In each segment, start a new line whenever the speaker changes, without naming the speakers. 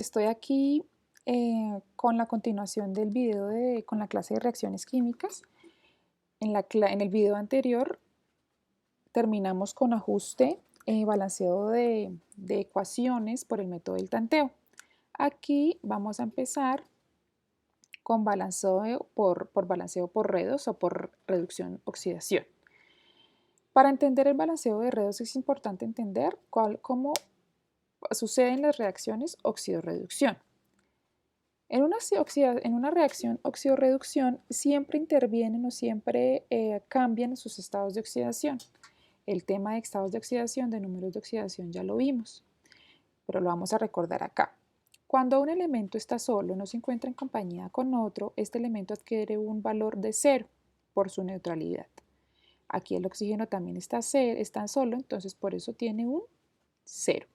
Estoy aquí con la continuación del video con la clase de reacciones químicas. En el video anterior terminamos con ajuste balanceo de ecuaciones por el método del tanteo. Aquí vamos a empezar con balanceo por redos o por reducción-oxidación. Para entender el balanceo de redos es importante entender cómo suceden las reacciones oxidorreducción. En una reacción oxidorreducción siempre intervienen o siempre cambian sus estados de oxidación. El tema de estados de oxidación, de números de oxidación ya lo vimos, pero lo vamos a recordar acá. Cuando un elemento está solo, no se encuentra en compañía con otro, este elemento adquiere un valor de 0 por su neutralidad. Aquí el oxígeno también está solo, entonces por eso tiene un 0.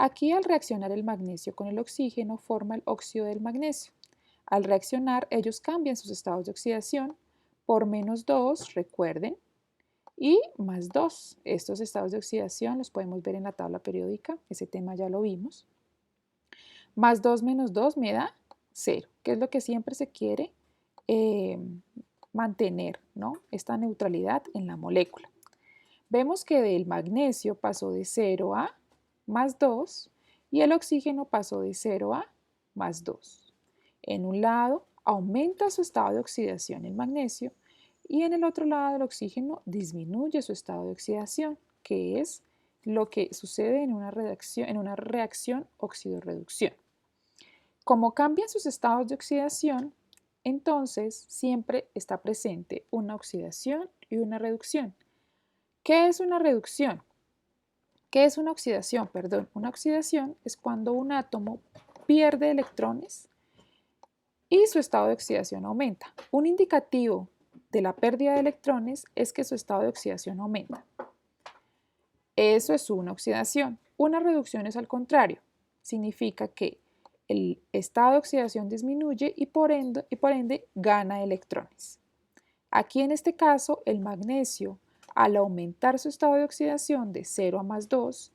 Aquí al reaccionar el magnesio con el oxígeno forma el óxido del magnesio. Al reaccionar ellos cambian sus estados de oxidación por -2, recuerden, y +2. Estos estados de oxidación los podemos ver en la tabla periódica, ese tema ya lo vimos. +2 menos 2 me da 0, que es lo que siempre se quiere mantener, ¿no? Esta neutralidad en la molécula. Vemos que del magnesio pasó de 0 a +2 y el oxígeno pasó de 0 a +2. En un lado aumenta su estado de oxidación el magnesio y en el otro lado el oxígeno disminuye su estado de oxidación, que es lo que sucede en una reacción oxidorreducción. Como cambian sus estados de oxidación, entonces siempre está presente una oxidación y una reducción. ¿Qué es una reducción? ¿Qué es una oxidación? Perdón, una oxidación es cuando un átomo pierde electrones y su estado de oxidación aumenta. Un indicativo de la pérdida de electrones es que su estado de oxidación aumenta. Eso es una oxidación. Una reducción es al contrario. Significa que el estado de oxidación disminuye y por ende gana electrones. Aquí en este caso el magnesio, al aumentar su estado de oxidación de 0 a +2,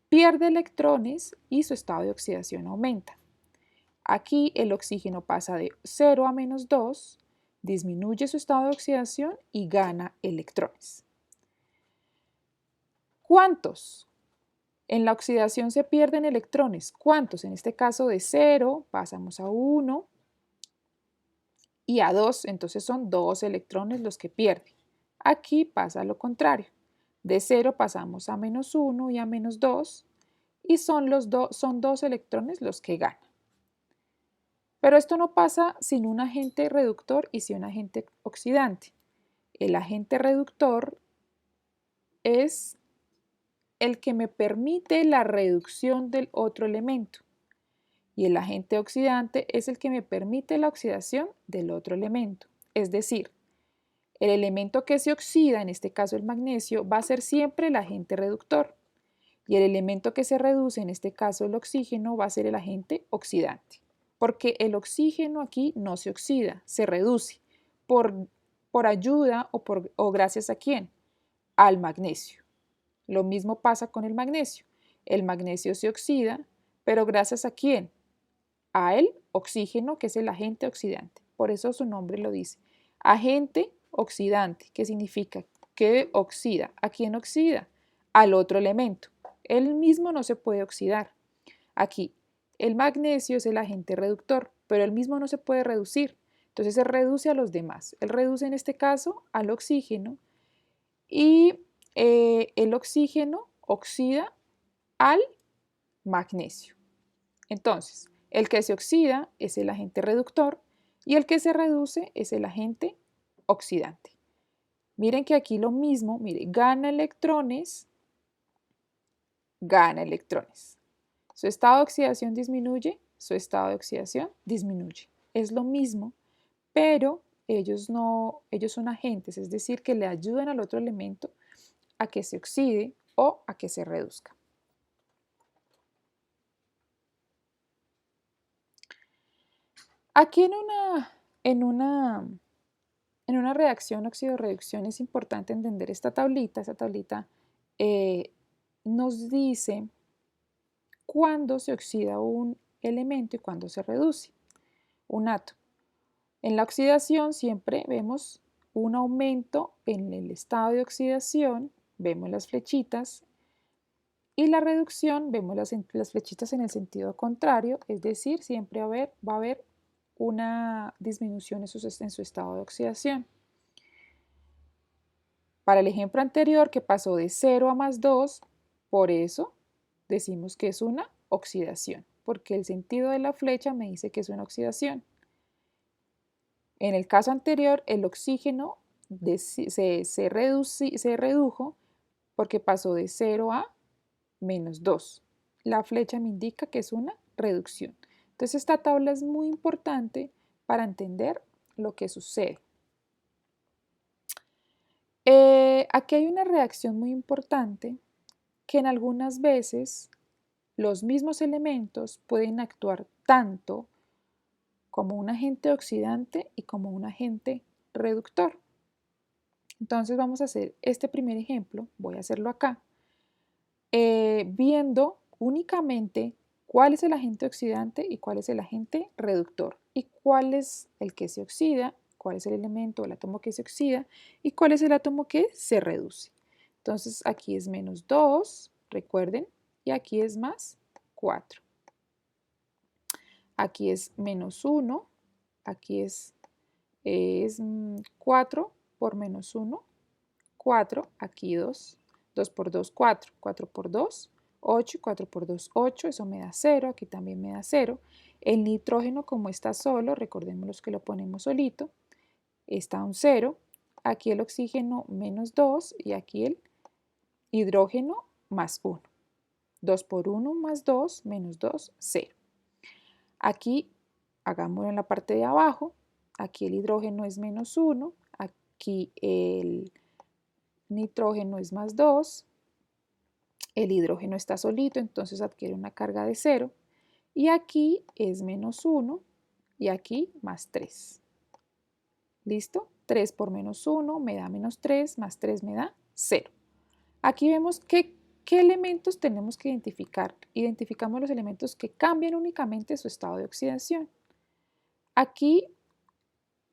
pierde electrones y su estado de oxidación aumenta. Aquí el oxígeno pasa de 0 a -2, disminuye su estado de oxidación y gana electrones. ¿Cuántos? En la oxidación se pierden electrones. ¿Cuántos? En este caso de 0 pasamos a 1 y a 2, entonces son 2 electrones los que pierden. Aquí pasa lo contrario. De 0 pasamos a -1 y a -2 y son 2 electrones los que ganan. Pero esto no pasa sin un agente reductor y sin un agente oxidante. El agente reductor es el que me permite la reducción del otro elemento y el agente oxidante es el que me permite la oxidación del otro elemento. Es decir, el elemento que se oxida, en este caso el magnesio, va a ser siempre el agente reductor y el elemento que se reduce, en este caso el oxígeno, va a ser el agente oxidante. Porque el oxígeno aquí no se oxida, se reduce por ayuda o gracias a quién? Al magnesio. Lo mismo pasa con el magnesio. El magnesio se oxida, pero gracias a quién? Al oxígeno, que es el agente oxidante. Por eso su nombre lo dice. Agente oxidante, que significa que oxida. ¿A quién oxida? Al otro elemento. Él mismo no se puede oxidar. Aquí, el magnesio es el agente reductor, pero él mismo no se puede reducir. Entonces se reduce a los demás. Él reduce en este caso al oxígeno y el oxígeno oxida al magnesio. Entonces, el que se oxida es el agente reductor y el que se reduce es el agente oxidante. Miren que aquí lo mismo, mire, gana electrones. Su estado de oxidación disminuye, su estado de oxidación disminuye. Es lo mismo, pero ellos son agentes, es decir, que le ayudan al otro elemento a que se oxide o a que se reduzca. Aquí en una reacción oxidorreducción es importante entender esta tablita. Esta tablita nos dice cuándo se oxida un elemento y cuándo se reduce un átomo. En la oxidación siempre vemos un aumento en el estado de oxidación, vemos las flechitas, y la reducción vemos las flechitas en el sentido contrario, es decir, siempre va a haber una disminución en su estado de oxidación. Para el ejemplo anterior, que pasó de 0 a +2, por eso decimos que es una oxidación, porque el sentido de la flecha me dice que es una oxidación. En el caso anterior, el oxígeno se redujo porque pasó de 0 a -2. La flecha me indica que es una reducción. Entonces esta tabla es muy importante para entender lo que sucede. Aquí hay una reacción muy importante que en algunas veces los mismos elementos pueden actuar tanto como un agente oxidante y como un agente reductor. Entonces vamos a hacer este primer ejemplo, voy a hacerlo acá, viendo únicamente cuál es el agente oxidante y cuál es el agente reductor y cuál es el que se oxida, cuál es el elemento o el átomo que se oxida y cuál es el átomo que se reduce. Entonces aquí es -2, recuerden, y aquí es +4. Aquí es -1, aquí es 4 por -1, 4, aquí 2, 2 por 2, 4, 4 por 2, 8, 4 por 2, 8, eso me da 0, aquí también me da 0. El nitrógeno como está solo, recordemos que lo ponemos solito, está un 0. Aquí el oxígeno -2 y aquí el hidrógeno +1. 2 por 1 más 2, -2, 0. Aquí hagámoslo en la parte de abajo, aquí el hidrógeno es -1, aquí el nitrógeno es +2, el hidrógeno está solito, entonces adquiere una carga de 0, y aquí es -1 y aquí +3. ¿Listo? 3 por -1 me da -3, +3 me da 0. Aquí vemos qué elementos tenemos que identificar. Identificamos los elementos que cambian únicamente su estado de oxidación. Aquí,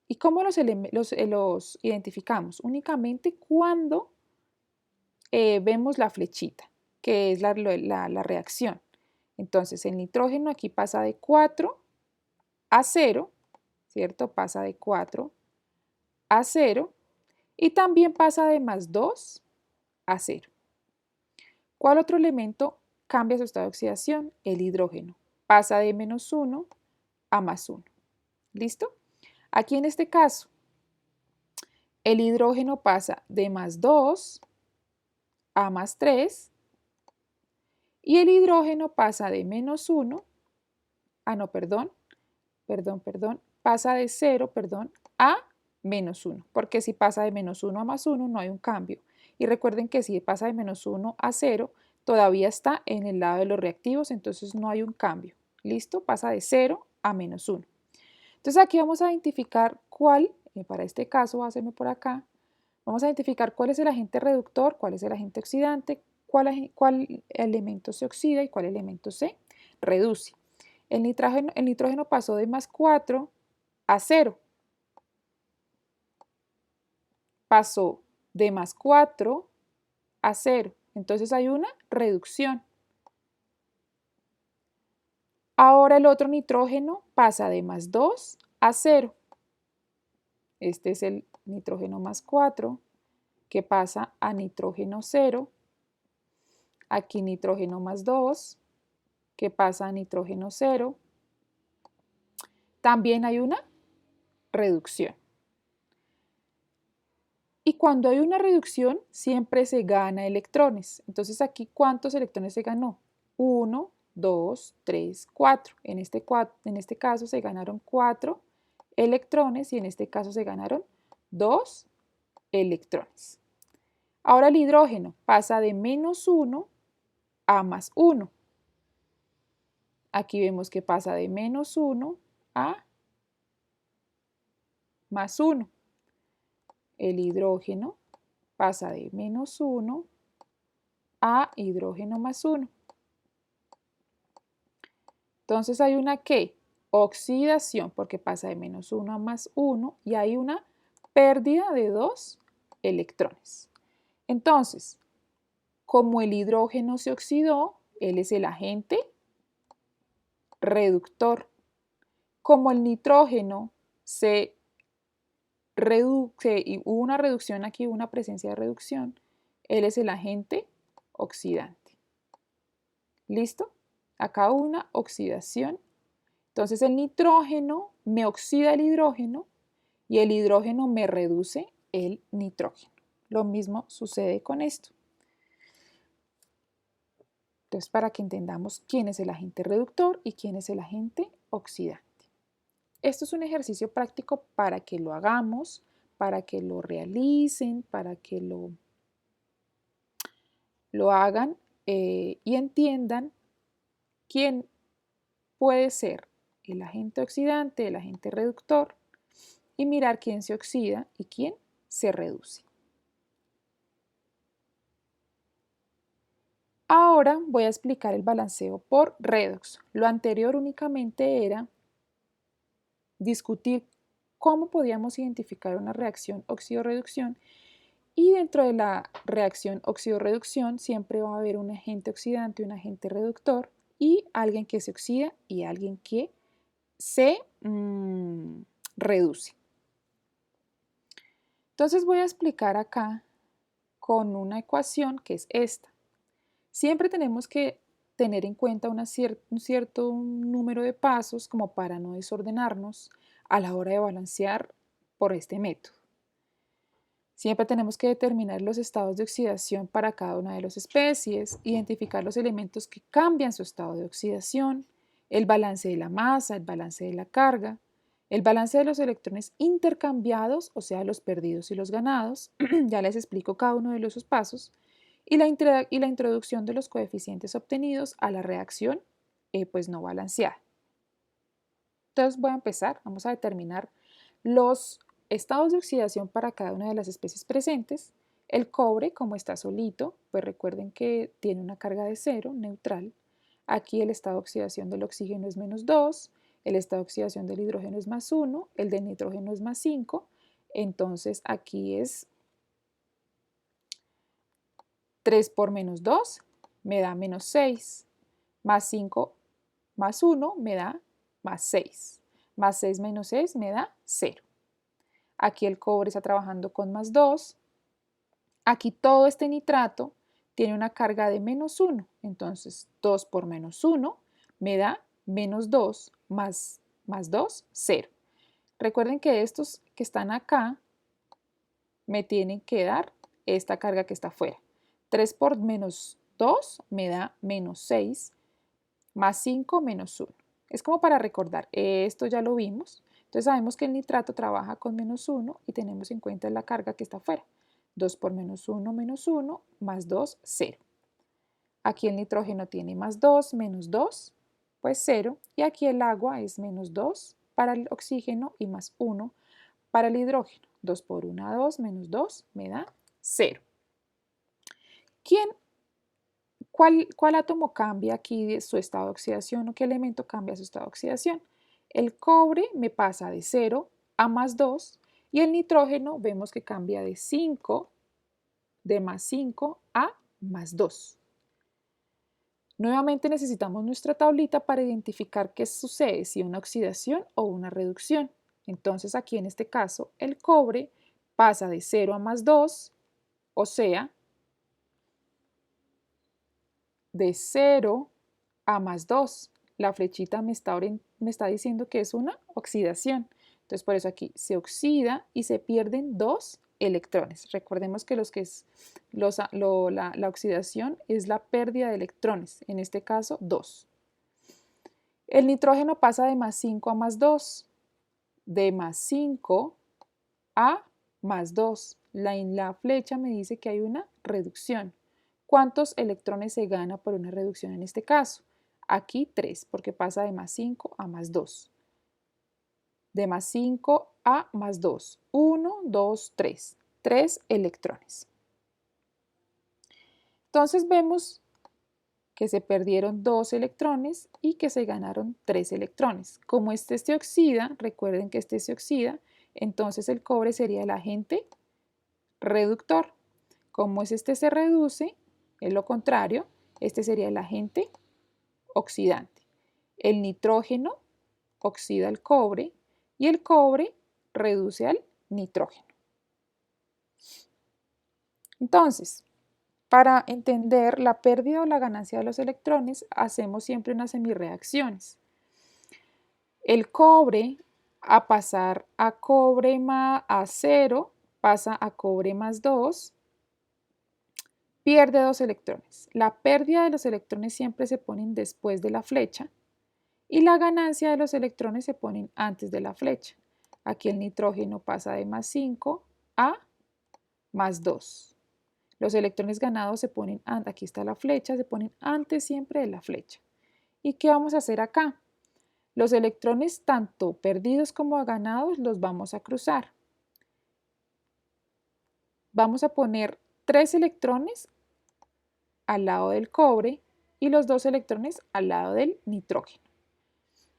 ¿y cómo los identificamos? Únicamente cuando vemos la flechita, que es la reacción. Entonces, el nitrógeno aquí pasa de 4 a 0, ¿cierto? Pasa de 4 a 0 y también pasa de +2 a 0. ¿Cuál otro elemento cambia su estado de oxidación? El hidrógeno. Pasa de -1 a +1. ¿Listo? Aquí en este caso, el hidrógeno pasa de +2 a +3 y el hidrógeno pasa de -1, pasa de 0, a -1, porque si pasa de -1 a +1 no hay un cambio. Y recuerden que si pasa de -1 a 0, todavía está en el lado de los reactivos, entonces no hay un cambio. ¿Listo? Pasa de 0 a -1. Entonces aquí vamos a identificar cuál, para este caso, hacerme por acá, vamos a identificar cuál es el agente reductor, cuál es el agente oxidante, cuál elemento se oxida y cuál elemento se reduce. El nitrógeno pasó de +4 a 0. Pasó de +4 a 0. Entonces hay una reducción. Ahora el otro nitrógeno pasa de +2 a 0. Este es el nitrógeno +4 que pasa a nitrógeno 0. Aquí nitrógeno +2 que pasa a nitrógeno 0. También hay una reducción. Y cuando hay una reducción, siempre se gana electrones. Entonces aquí, ¿cuántos electrones se ganó? 1, 2, 3, 4. En este caso se ganaron 4 electrones y en este caso se ganaron 2 electrones. Ahora el hidrógeno pasa de -1 a +1. Aquí vemos que pasa de -1 a +1. El hidrógeno pasa de -1 a hidrógeno +1. Entonces hay una ¿qué? Oxidación, porque pasa de -1 a +1 y hay una pérdida de 2 electrones. Entonces, como el hidrógeno se oxidó, él es el agente reductor. Como el nitrógeno se reduce y hubo una reducción aquí, hubo una presencia de reducción, él es el agente oxidante. ¿Listo? Acá hubo una oxidación. Entonces el nitrógeno me oxida el hidrógeno y el hidrógeno me reduce el nitrógeno. Lo mismo sucede con esto. Entonces, para que entendamos quién es el agente reductor y quién es el agente oxidante. Esto es un ejercicio práctico para que lo hagamos, para que lo realicen, para que lo hagan y entiendan quién puede ser el agente oxidante, el agente reductor y mirar quién se oxida y quién se reduce. Ahora voy a explicar el balanceo por redox. Lo anterior únicamente era discutir cómo podíamos identificar una reacción oxidorreducción y dentro de la reacción oxidorreducción siempre va a haber un agente oxidante, un agente reductor y alguien que se oxida y alguien que se reduce. Entonces voy a explicar acá con una ecuación que es esta. Siempre tenemos que tener en cuenta un cierto número de pasos como para no desordenarnos a la hora de balancear por este método. Siempre tenemos que determinar los estados de oxidación para cada una de las especies, identificar los elementos que cambian su estado de oxidación, el balance de la masa, el balance de la carga, el balance de los electrones intercambiados, o sea, los perdidos y los ganados, ya les explico cada uno de esos pasos, y la introducción de los coeficientes obtenidos a la reacción pues no balanceada. Entonces voy a empezar, vamos a determinar los estados de oxidación para cada una de las especies presentes. El cobre, como está solito, pues recuerden que tiene una carga de 0, neutral. Aquí el estado de oxidación del oxígeno es -2, el estado de oxidación del hidrógeno es +1, el del nitrógeno es +5. Entonces aquí es 3 por -2 me da -6, +5 más 1 me da +6, +6 menos 6 me da 0. Aquí el cobre está trabajando con +2. Aquí todo este nitrato tiene una carga de -1, entonces 2 por -1 me da -2 más 2, 0. Recuerden que estos que están acá me tienen que dar esta carga que está afuera. 3 por -2 me da -6, más 5 menos 1. Es como para recordar, esto ya lo vimos. Entonces sabemos que el nitrato trabaja con -1 y tenemos en cuenta la carga que está afuera. 2 por -1, más 2, 0. Aquí el nitrógeno tiene +2, -2, pues 0. Y aquí el agua es -2 para el oxígeno y +1 para el hidrógeno. 2 por 1, 2, -2 me da 0. ¿Cuál átomo cambia aquí su estado de oxidación o qué elemento cambia su estado de oxidación? El cobre me pasa de 0 a +2 y el nitrógeno vemos que cambia de +5 a +2. Nuevamente necesitamos nuestra tablita para identificar qué sucede, si una oxidación o una reducción. Entonces aquí en este caso el cobre pasa de 0 a +2, o sea, de 0 a +2. La flechita me está diciendo que es una oxidación. Entonces por eso aquí se oxida y se pierden 2 electrones. Recordemos que la oxidación es la pérdida de electrones, en este caso 2. El nitrógeno pasa de +5 a +2, de +5 a +2. La flecha me dice que hay una reducción. ¿Cuántos electrones se gana por una reducción en este caso? Aquí 3, porque pasa de +5 a +2. De +5 a +2. 1, 2, 3. 3 electrones. Entonces vemos que se perdieron 2 electrones y que se ganaron 3 electrones. Como este se oxida, recuerden que este se oxida, entonces el cobre sería el agente reductor. Como este se reduce, es lo contrario, este sería el agente oxidante. El nitrógeno oxida el cobre y el cobre reduce al nitrógeno. Entonces, para entender la pérdida o la ganancia de los electrones, hacemos siempre unas semirreacciones. El cobre, a pasar a cobre a 0, pasa a cobre más 2, pierde 2 electrones. La pérdida de los electrones siempre se ponen después de la flecha y la ganancia de los electrones se ponen antes de la flecha. Aquí el nitrógeno pasa de más 5 a más 2. Los electrones ganados se ponen, aquí está la flecha, se ponen antes siempre de la flecha. ¿Y qué vamos a hacer acá? Los electrones tanto perdidos como ganados los vamos a cruzar. Vamos a poner 3 electrones al lado del cobre y los 2 electrones al lado del nitrógeno.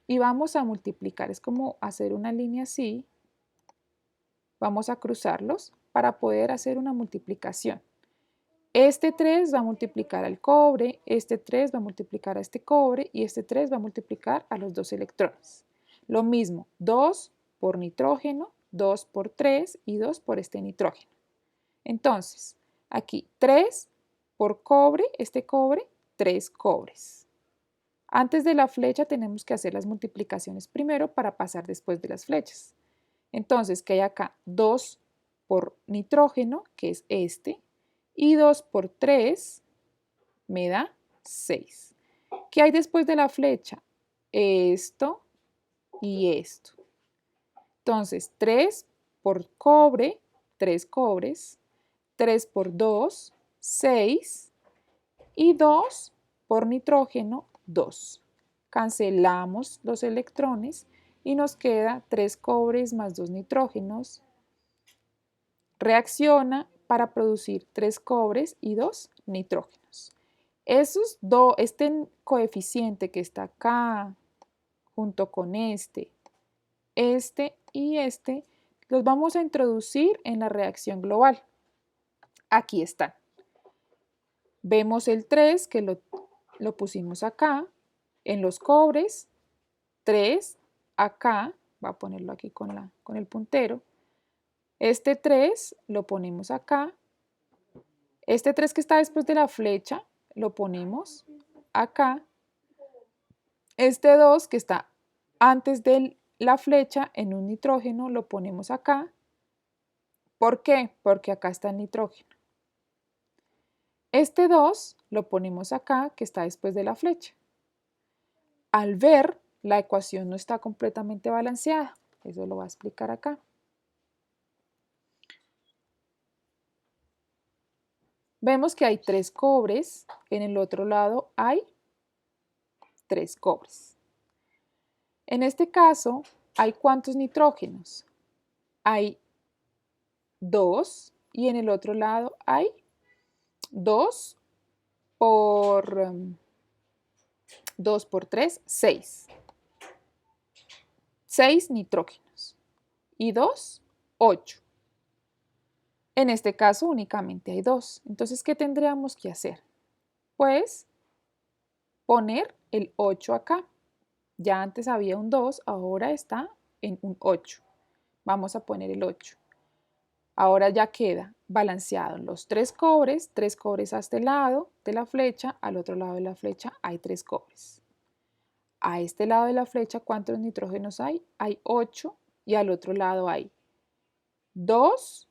Y vamos a multiplicar, es como hacer una línea así. Vamos a cruzarlos para poder hacer una multiplicación. Este 3 va a multiplicar al cobre, este 3 va a multiplicar a este cobre y este 3 va a multiplicar a los 2 electrones. Lo mismo, 2 por nitrógeno, 2 por 3 y 2 por este nitrógeno. Entonces, aquí 3 por cobre, este cobre, 3 cobres. Antes de la flecha tenemos que hacer las multiplicaciones primero para pasar después de las flechas. Entonces, ¿qué hay acá? 2 por nitrógeno, que es este, y 2 por 3 me da 6. ¿Qué hay después de la flecha? Esto y esto. Entonces, 3 por cobre, 3 cobres, 3 por 2, 6, y 2 por nitrógeno, 2. Cancelamos los electrones y nos queda 3 cobres más 2 nitrógenos. Reacciona para producir 3 cobres y 2 nitrógenos. Este coeficiente que está acá, junto con este y este, los vamos a introducir en la reacción global. Aquí están. Vemos el 3 que lo pusimos acá, en los cobres, 3 acá, voy a ponerlo aquí con el puntero. Este 3 lo ponemos acá. Este 3 que está después de la flecha lo ponemos acá. Este 2 que está antes de la flecha en un nitrógeno lo ponemos acá. ¿Por qué? Porque acá está el nitrógeno. Este 2 lo ponemos acá, que está después de la flecha. Al ver, la ecuación no está completamente balanceada. Eso lo voy a explicar acá. Vemos que hay 3 cobres, en el otro lado hay 3 cobres. En este caso, ¿hay cuántos nitrógenos? Hay 2 y en el otro lado hay 2 por 3, 6. 6 nitrógenos y 2, 8. En este caso únicamente hay 2. Entonces, ¿qué tendríamos que hacer? Pues poner el 8 acá. Ya antes había un 2, ahora está en un 8. Vamos a poner el 8. Ahora ya queda balanceado los 3 cobres a este lado de la flecha, al otro lado de la flecha hay 3 cobres. A este lado de la flecha, ¿cuántos nitrógenos hay? Hay 8 y al otro lado hay 2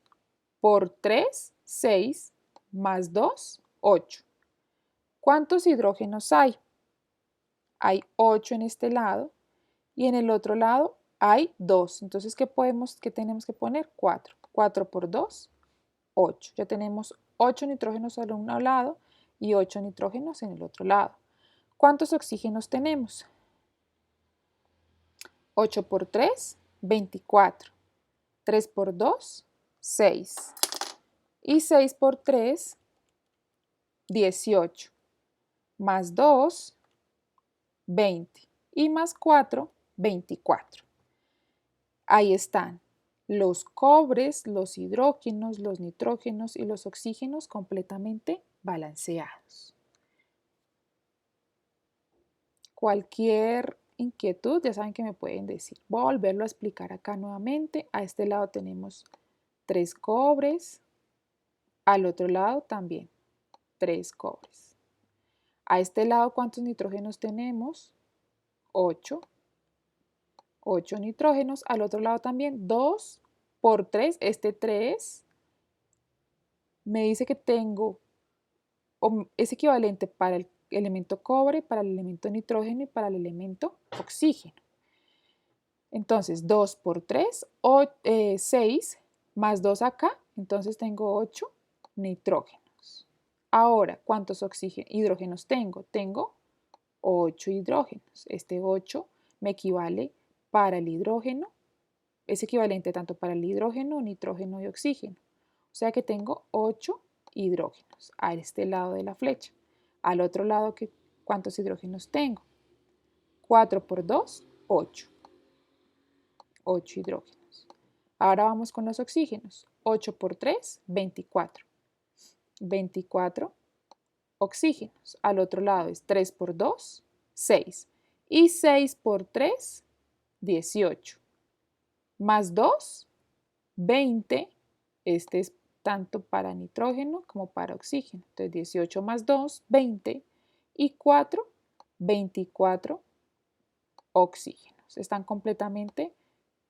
por 3, 6, más 2, 8. ¿Cuántos hidrógenos hay? Hay 8 en este lado y en el otro lado hay 2. Entonces, ¿qué tenemos que poner? 4. 4 por 2, 8. Ya tenemos 8 nitrógenos al un lado y 8 nitrógenos en el otro lado. ¿Cuántos oxígenos tenemos? 8 por 3, 24. 3 por 2, 6. Y 6 por 3, 18. más 2, 20 y más 4, 24. Ahí están los cobres, los hidrógenos, los nitrógenos y los oxígenos completamente balanceados. Cualquier inquietud, ya saben que me pueden decir. Voy a volverlo a explicar acá nuevamente. A este lado tenemos 3 cobres, al otro lado también 3 cobres. A este lado, ¿cuántos nitrógenos tenemos? 8. 8 nitrógenos. Al otro lado también 2 por 3. Este 3 me dice que tengo, es equivalente para el elemento cobre, para el elemento nitrógeno y para el elemento oxígeno. Entonces, 2 por 3, 6, más 2 acá, entonces tengo 8 nitrógenos. Ahora, ¿cuántos hidrógenos tengo? Tengo 8 hidrógenos. Este 8 me equivale para el hidrógeno, es equivalente tanto para el hidrógeno, nitrógeno y oxígeno. O sea que tengo 8 hidrógenos a este lado de la flecha. Al otro lado, ¿cuántos hidrógenos tengo? 4 por 2, 8. 8 hidrógenos. Ahora vamos con los oxígenos. 8 por 3, 24. 24 oxígenos. Al otro lado es 3 por 2, 6. Y 6 por 3, 18. Más 2, 20. Este es tanto para nitrógeno como para oxígeno. Entonces 18 más 2, 20. Y 4, 24 oxígenos. Están completamente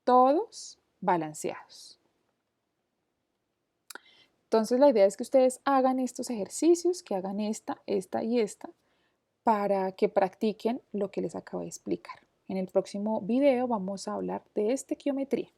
todos balanceados. Entonces la idea es que ustedes hagan estos ejercicios, que hagan esta y esta, para que practiquen lo que les acabo de explicar. En el próximo video vamos a hablar de estequiometría.